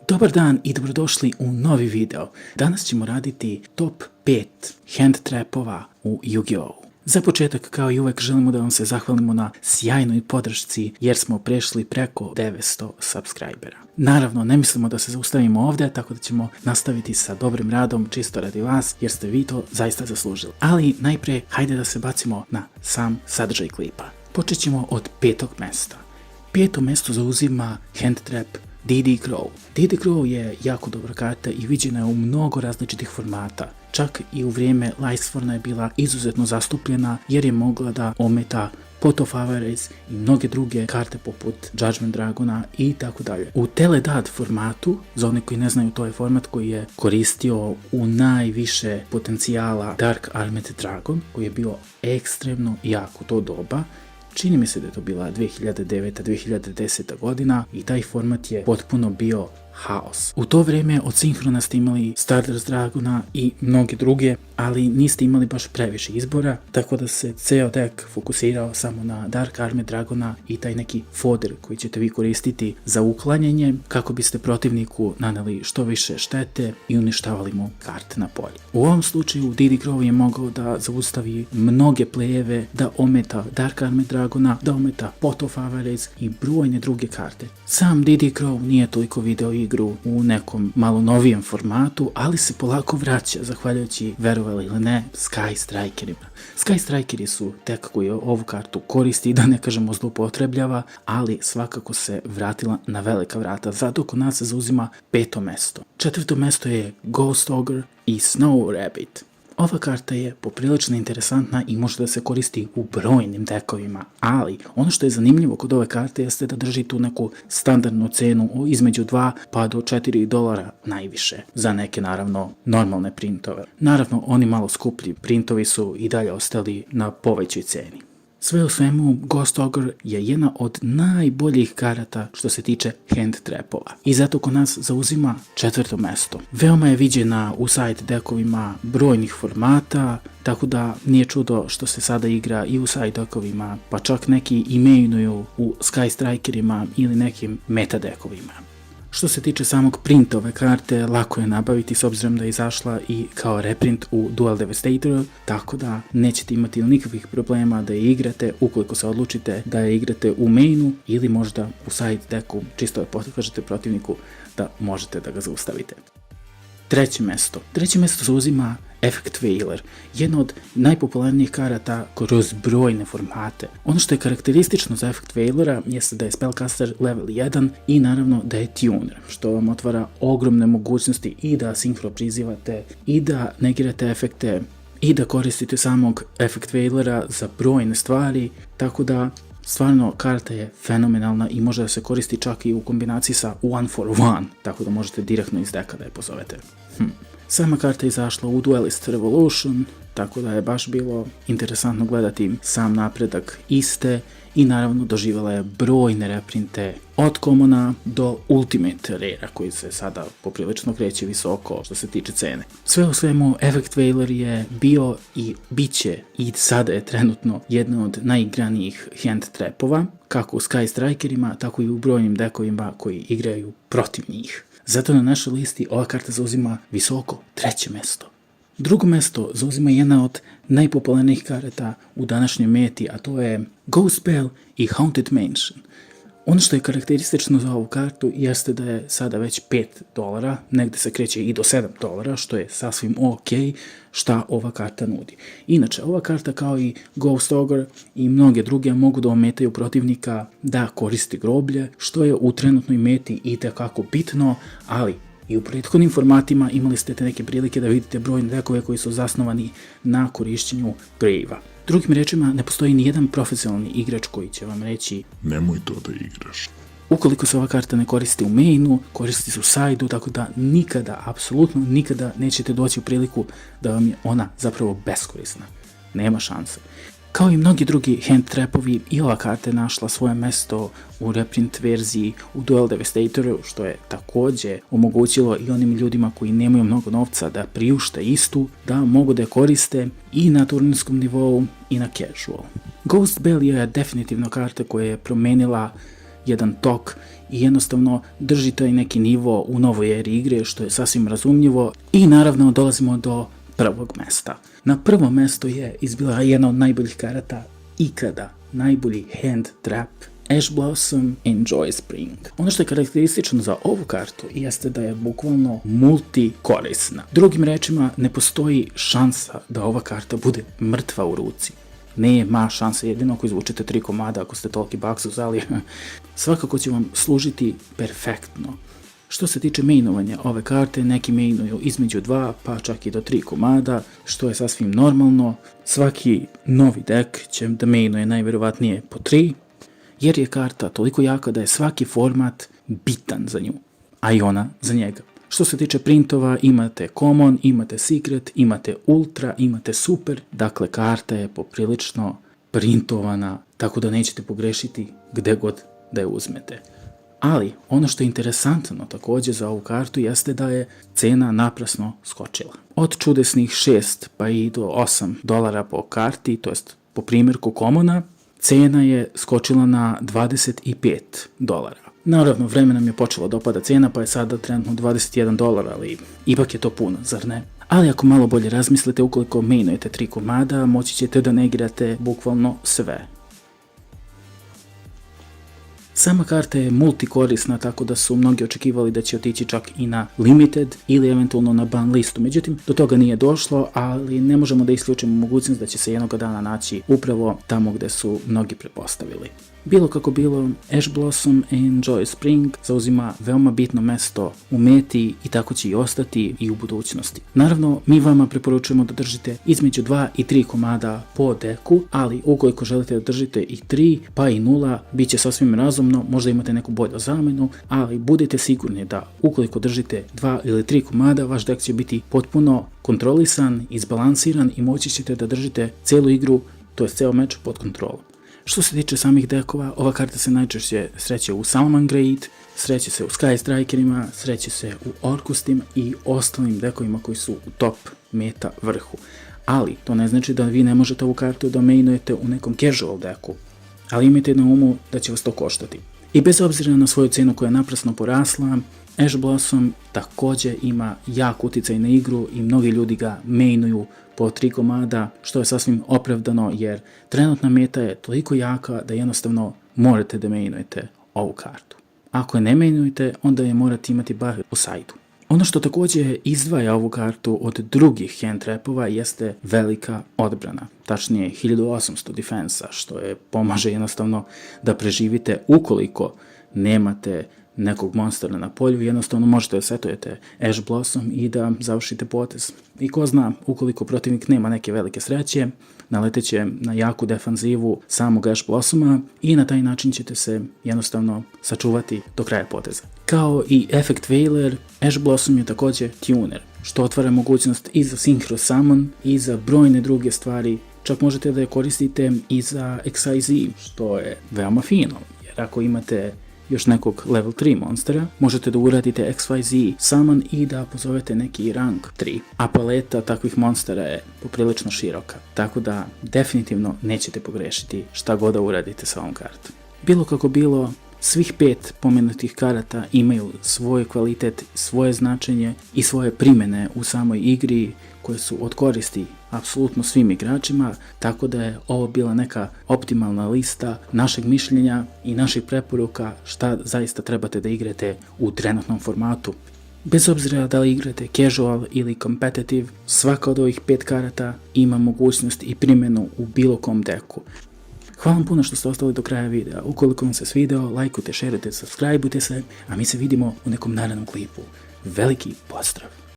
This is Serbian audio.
Dobar dan i dobrodošli u novi video. Danas ćemo raditi top 5 hand trapova u Yu-Gi-Oh! Za početak, kao i uvek, želimo da vam se zahvalimo na sjajnoj podršci jer smo prešli preko 900 subscribera. Naravno, ne mislimo da se zaustavimo ovdje, tako da ćemo nastaviti sa dobrim radom čisto radi vas jer ste vi to zaista zaslužili. Ali najprije, hajde da se bacimo na sam sadržaj klipa. Počet ćemo od 5. mesta. 5. mesto zauzima hand trap DD Crow. DD Crow je jako dobra karta i viđena je u mnogo različitih formata. Čak i u vrijeme Lightsworna je bila izuzetno zastupljena jer je mogla da ometa Pot of Avarice i mnoge druge karte poput Judgment Dragona i tako dalje. U Teledad formatu, za one koji ne znaju, to je format koji je koristio u najviše potencijala Dark Armored Dragon, koji je bio ekstremno jak u to doba. Čini mi se da je to bila 2009-2010 godina i taj format je potpuno bio haos. U to vrijeme od Sinhrona ste imali Stardust Dragona i mnoge druge, ali niste imali baš previše izbora, tako da se ceo deck fokusirao samo na Dark Armored Dragona i taj neki foder koji ćete vi koristiti za uklanjanje kako biste protivniku naneli što više štete i uništavali mu karte na polju. U ovom slučaju DD Crow je mogao da zaustavi mnoge plejeve, da ometa Dark Armored Dragona, da ometa Pot of Avarice i brojne druge karte. Sam DD Crow nije toliko video igru u nekom malo novijem formatu, ali se polako vraća zahvaljujući, verovali ili ne, Sky Strikerima. Sky Strikeri su tek koji ovu kartu koristi, da ne kažemo zloupotrebljava, ali svakako se vratila na velika vrata, zato kod nas se zauzima 5. mesto. 4. mesto je Ghost Ogre i Snow Rabbit. Ova karta je poprilično interesantna i može da se koristi u brojnim dekovima, ali ono što je zanimljivo kod ove karte jeste da drži tu neku standardnu cenu između 2 pa do $4 najviše, za neke naravno normalne printove. Naravno, oni malo skuplji printovi su i dalje ostali na povećoj ceni. Sve u svemu, Ghost Ogre je jedna od najboljih karata što se tiče hand trapova i zato kod nas zauzima 4. mesto. Veoma je viđena u side dekovima brojnih formata, tako da nije čudo što se sada igra i u side dekovima, pa čak neki i mainuju u Sky Strikerima ili nekim meta dekovima. Što se tiče samog printa ove karte, lako je nabaviti s obzirom da je izašla i kao reprint u Duel Devastatoru, tako da nećete imati nikakvih problema da je igrate ukoliko se odlučite da je igrate u mainu ili možda u side decku, čisto da pokažete protivniku da možete da ga zaustavite. 3. mesto. 3. mesto zauzima Effect Veiler, jedna od najpopularnijih karata kroz brojne formate. Ono što je karakteristično za Effect Veilera jeste da je Spellcaster level 1 i naravno da je tuner, što vam otvara ogromne mogućnosti i da sinhro prizivate, i da negirate efekte, i da koristite samog Effect Veilera za brojne stvari, tako da stvarno karta je fenomenalna i može da se koristi čak i u kombinaciji sa 1 for 1, tako da možete direktno iz deka da je pozovete. Sama karta je izašla u Duelist Revolution, tako da je baš bilo interesantno gledati sam napredak iste i naravno doživjela je brojne reprinte od Commona do Ultimate Rare koji se sada poprilično kreće visoko što se tiče cene. Sve u svemu, Effect Veiler je bio i bit će i sada je trenutno jedna od najigranijih hand trapova, kako u Sky Strikerima, tako i u brojnim dekovima koji igraju protiv njih. Zato na našoj listi ova karta zauzima visoko 3. mesto. 2. mesto zauzima jedna od najpopularnijih karata u današnjoj meti, a to je Ghost Spell i Haunted Mansion. Ono što je karakteristično za ovu kartu jeste da je sada već $5, negde se kreće i do $7, što je sasvim ok šta ova karta nudi. Inače, ova karta kao i Ghost Ogre i mnoge druge mogu da ometaju protivnika da koristi groblje, što je u trenutnoj meti itekako bitno, ali i u prethodnim formatima imali ste te neke prilike da vidite brojne dekove koji su zasnovani na korišćenju Grave-a. Drugim rečima, ne postoji nijedan profesionalni igrač koji će vam reći nemoj to da igraš. Ukoliko se ova karta ne koristi u mainu, koristi se u sajdu, tako da nikada, apsolutno nikada nećete doći u priliku da vam je ona zapravo beskorisna. Nema šanse. Kao i mnogi drugi hand trapovi, i ova karta je našla svoje mesto u reprint verziji u Duel Devastatoru, što je također omogućilo i onim ljudima koji nemaju mnogo novca da priušte istu, da mogu da je koriste i na turnirskom nivou i na casual. Ghost Bell je definitivno karta koja je promenila jedan tok i jednostavno drži taj neki nivo u novoj eri igre, što je sasvim razumljivo. I naravno dolazimo do prvog mesta. Na prvo mesto je izbila jedna od najboljih karata ikada, najbolji hand trap, Ash Blossom Enjoy Spring. Ono što je karakteristično za ovu kartu jeste da je bukvalno multikorisna. Drugim rečima, ne postoji šansa da ova karta bude mrtva u ruci. Nema šanse, jedino ako izvučete 3 komada, ako ste toliki baksus, ali svakako će vam služiti perfektno. Što se tiče mainovanja ove karte, neki mainuju između 2 pa čak i do 3 komada, što je sasvim normalno. Svaki novi dek će da mainuje najverovatnije po 3, jer je karta toliko jaka da je svaki format bitan za nju, a i ona za njega. Što se tiče printova, imate common, imate secret, imate ultra, imate super, dakle karta je poprilično printovana, tako da nećete pogrešiti gde god da je uzmete. Ali, ono što je interesantno također za ovu kartu jeste da je cena naprasno skočila. Od čudesnih 6 pa i do $8 po karti, to jest po primjerku commona, cena je skočila na $25. Naravno, vremenom je počela da opada cena, pa je sada trenutno $21, ali ipak je to puno, zar ne? Ali ako malo bolje razmislite, ukoliko mainujete 3 komada, moći ćete da negirate bukvalno sve. Sama karta je multikorisna, tako da su mnogi očekivali da će otići čak i na limited ili eventualno na ban listu. Međutim, do toga nije došlo, ali ne možemo da isključimo mogućnost da će se jednog dana naći upravo tamo gde su mnogi pretpostavili. Bilo kako bilo, Ash Blossom Enjoy Spring zauzima veoma bitno mesto u meti i tako će i ostati i u budućnosti. Naravno, mi vama preporučujemo da držite između 2 i 3 komada po deku, ali ukoliko želite da držite i 3 pa i 0, bit će sasvim razumno, možda imate neku bolju zamenu, ali budite sigurni da ukoliko držite 2 ili 3 komada, vaš dek će biti potpuno kontrolisan, izbalansiran i moći ćete da držite celu igru, to je ceo meč pod kontrolom. Što se tiče samih dekova, ova karta se najčešće sreće u Salamangreat, sreće se u Sky Strikerima, sreće se u Orkustima i ostalim dekovima koji su u top meta vrhu. Ali to ne znači da vi ne možete ovu kartu da mainujete u nekom casual deku, ali imajte na umu da će vas to koštati. I bez obzira na svoju cenu koja je naprasno porasla, Ash Blossom također ima jak uticaj na igru i mnogi ljudi ga mainuju po 3 komada, što je sasvim opravdano jer trenutna meta je toliko jaka da jednostavno morate da mainujete ovu kartu. Ako je ne mainujete, onda je morate imati bar u sajtu. Ono što također izdvaja ovu kartu od drugih hand trapova jeste velika odbrana, tačnije 1800 defensa, što je pomaže jednostavno da preživite ukoliko nemate nekog monstera na polju, jednostavno možete da setujete Ash Blossom i da završite potez. I ko zna, ukoliko protivnik nema neke velike sreće, naleteće na jaku defanzivu samog Ash Blossoma i na taj način ćete se jednostavno sačuvati do kraja poteza. Kao i efekt Veiler, Ash Blossom je također tuner, što otvara mogućnost i za Synchro Summon i za brojne druge stvari. Čak možete da je koristite i za XYZ, što je veoma fino, jer ako imate još nekog level 3 monstera, možete da uradite XYZ summon i da pozovete neki rank 3. A paleta takvih monstera je poprilično široka, tako da definitivno nećete pogrešiti šta god da uradite sa ovom kartom. Bilo kako bilo, svih 5 pomenutih karata imaju svoj kvalitet, svoje značenje i svoje primjene u samoj igri koje su od koristi apsolutno svim igračima, tako da je ovo bila neka optimalna lista našeg mišljenja i naših preporuka šta zaista trebate da igrate u trenutnom formatu. Bez obzira da li igrate casual ili competitive, svaka od ovih 5 karata ima mogućnost i primjenu u bilo kom deku. Hvala vam puno što ste ostali do kraja videa. Ukoliko vam se svideo, lajkujte, šerujte, subscribeujte se, a mi se vidimo u nekom narednom klipu. Veliki pozdrav!